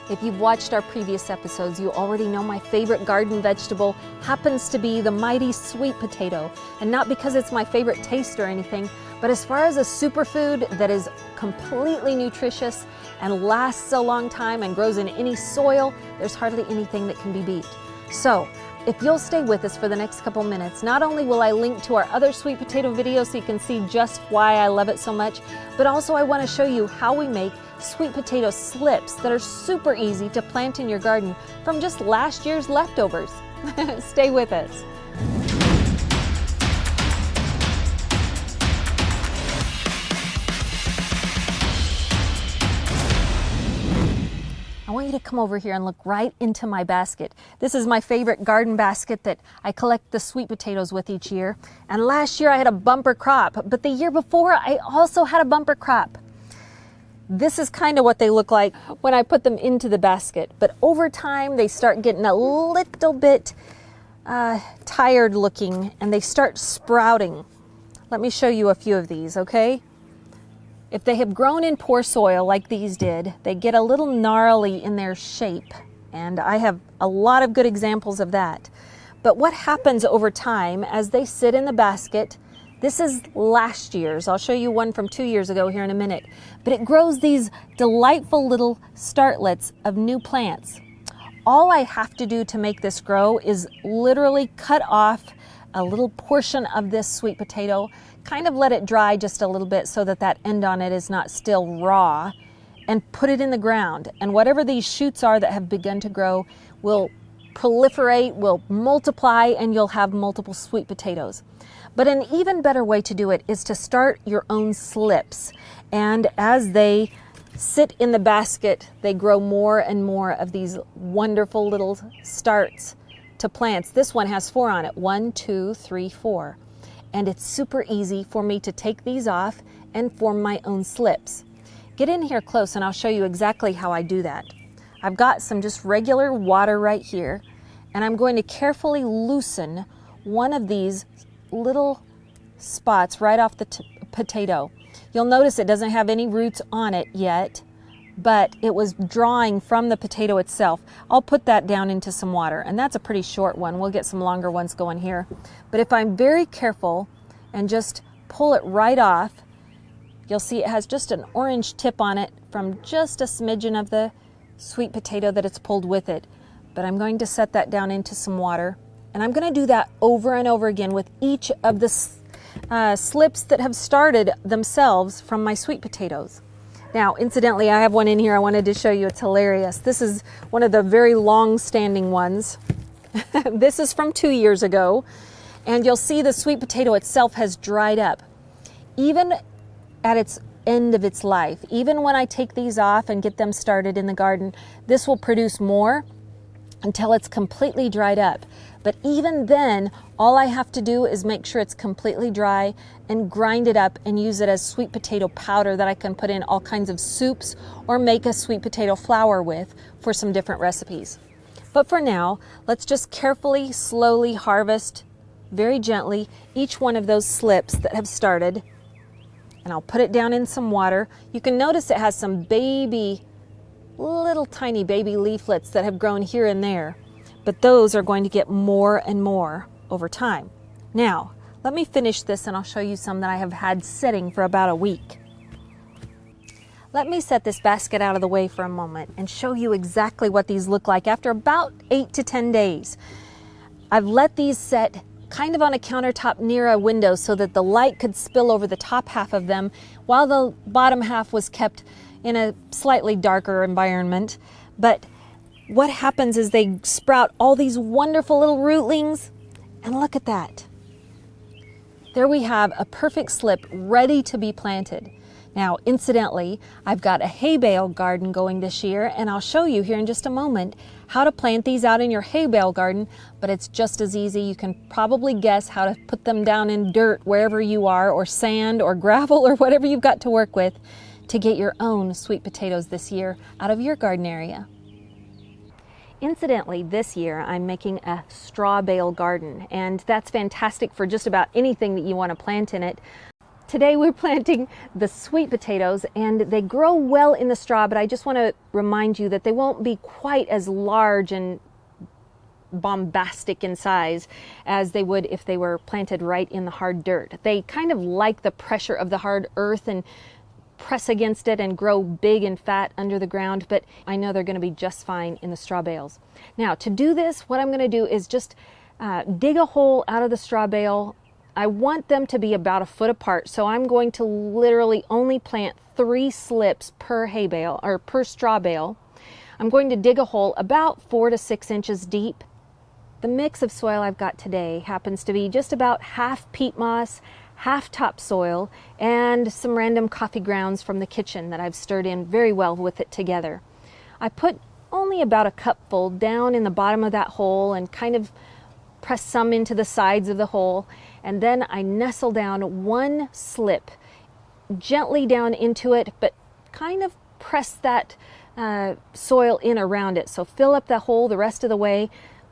If you've watched our previous episodes, you already know my favorite garden vegetable happens to be the mighty sweet potato. And not because it's my favorite taste or anything, but as far as a superfood that is completely nutritious and lasts a long time and grows in any soil, there's hardly anything that can be beat. So, if you'll stay with us for the next couple minutes, not only will I link to our other sweet potato videos so you can see just why I love it so much, but also I want to show you how we make sweet potato slips that are super easy to plant in your garden from just last year's leftovers. Stay with us. I want you to come over here and look right into my basket. This is my favorite garden basket that I collect the sweet potatoes with each year. And last year I had a bumper crop, but the year before I also had a bumper crop. This is kind of what they look like when I put them into the basket. But over time they start getting a little bit tired looking and they start sprouting. Let me show you a few of these, okay? If they have grown in poor soil like these did, they get a little gnarly in their shape. And I have a lot of good examples of that. But what happens over time as they sit in the basket, this is last year's. I'll show you one from 2 years ago here in a minute. But it grows these delightful little startlets of new plants. All I have to do to make this grow is literally cut off a little portion of this sweet potato, kind of let it dry just a little bit so that that end on it is not still raw, and put it in the ground. And whatever these shoots are that have begun to grow will proliferate, will multiply, and you'll have multiple sweet potatoes. But an even better way to do it is to start your own slips. And as they sit in the basket, they grow more and more of these wonderful little starts to plants. This one has 4 on it. 1, 2, 3, 4. And it's super easy for me to take these off and form my own slips. Get in here close and I'll show you exactly how I do that. I've got some just regular water right here, and I'm going to carefully loosen one of these little spots right off the potato. You'll notice it doesn't have any roots on it yet, but it was drawing from the potato itself. I'll put that down into some water, and that's a pretty short one. We'll get some longer ones going here. But if I'm very careful and just pull it right off, you'll see it has just an orange tip on it from just a smidgen of the sweet potato that it's pulled with it. But I'm going to set that down into some water, and I'm going to do that over and over again with each of the slips that have started themselves from my sweet potatoes. Now, incidentally, I have one in here I wanted to show you. It's hilarious. This is one of the very long-standing ones. This is from 2 years ago, and you'll see the sweet potato itself has dried up. Even at its end of its life, even when I take these off and get them started in the garden, this will produce more until it's completely dried up. But even then, all I have to do is make sure it's completely dry and grind it up and use it as sweet potato powder that I can put in all kinds of soups or make a sweet potato flour with for some different recipes. But for now, let's just carefully, slowly harvest, very gently, each one of those slips that have started. And I'll put it down in some water. You can notice it has some little tiny baby leaflets that have grown here and there. But those are going to get more and more over time. Now, let me finish this and I'll show you some that I have had sitting for about a week. Let me set this basket out of the way for a moment and show you exactly what these look like after about 8 to 10 days. I've let these set kind of on a countertop near a window so that the light could spill over the top half of them while the bottom half was kept in a slightly darker environment. But what happens is they sprout all these wonderful little rootlings, and look at that. There we have a perfect slip ready to be planted. Now, incidentally, I've got a hay bale garden going this year, and I'll show you here in just a moment how to plant these out in your hay bale garden, but it's just as easy. You can probably guess how to put them down in dirt wherever you are, or sand or gravel or whatever you've got to work with to get your own sweet potatoes this year out of your garden area. Incidentally, this year I'm making a straw bale garden, and that's fantastic for just about anything that you want to plant in it. Today we're planting the sweet potatoes, and they grow well in the straw, but I just want to remind you that they won't be quite as large and bombastic in size as they would if they were planted right in the hard dirt. They kind of like the pressure of the hard earth and press against it and grow big and fat under the ground, but I know they're going to be just fine in the straw bales. Now, to do this, what I'm going to do is just dig a hole out of the straw bale. I want them to be about a foot apart, so I'm going to literally only plant 3 slips per hay bale or per straw bale. I'm going to dig a hole about 4 to 6 inches deep. The mix of soil I've got today happens to be just about half peat moss, half topsoil, and some random coffee grounds from the kitchen that I've stirred in very well with it together. I put only about a cupful down in the bottom of that hole and kind of press some into the sides of the hole, and then I nestle down 1 slip gently down into it, but kind of press that soil in around it. So fill up the hole the rest of the way,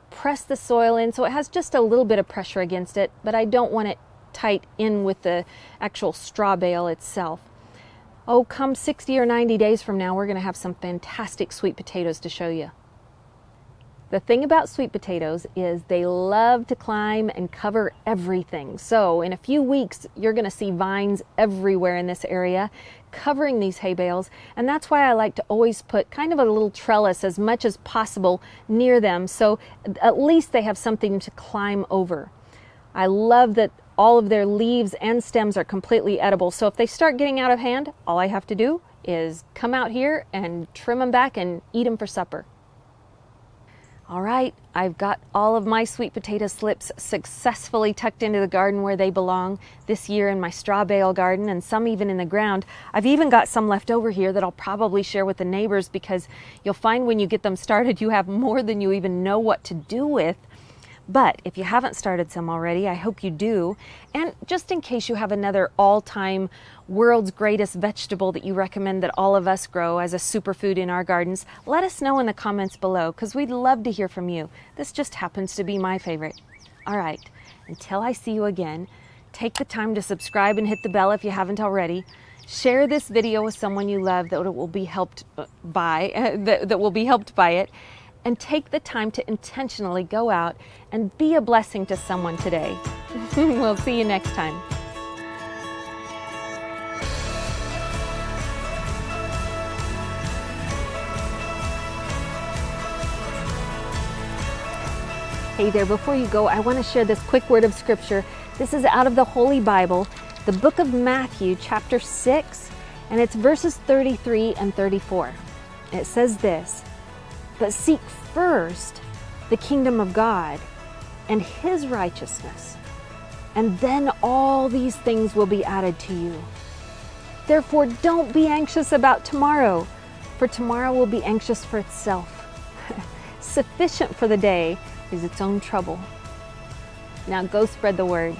press the soil in so it has just a little bit of pressure against it, but I don't want it tight in with the actual straw bale itself. Oh, come 60 or 90 days from now, we're going to have some fantastic sweet potatoes to show you. The thing about sweet potatoes is they love to climb and cover everything. So in a few weeks, you're going to see vines everywhere in this area covering these hay bales. And that's why I like to always put kind of a little trellis as much as possible near them, so at least they have something to climb over. I love that all of their leaves and stems are completely edible. So if they start getting out of hand, all I have to do is come out here and trim them back and eat them for supper. All right, I've got all of my sweet potato slips successfully tucked into the garden where they belong this year in my straw bale garden, and some even in the ground. I've even got some left over here that I'll probably share with the neighbors, because you'll find when you get them started, you have more than you even know what to do with. But if you haven't started some already, I hope you do. And just in case you have another all-time world's greatest vegetable that you recommend that all of us grow as a superfood in our gardens, let us know in the comments below, because we'd love to hear from you. This just happens to be my favorite. All right, until I see you again, take the time to subscribe and hit the bell if you haven't already. Share this video with someone you love that will be helped by it. And take the time to intentionally go out and be a blessing to someone today. We'll see you next time. Hey there, before you go, I want to share this quick word of scripture. This is out of the Holy Bible, the book of Matthew, chapter 6, and it's verses 33 and 34. It says this: "But seek first the kingdom of God and His righteousness, and then all these things will be added to you. Therefore, don't be anxious about tomorrow, for tomorrow will be anxious for itself. Sufficient for the day is its own trouble." Now go spread the word.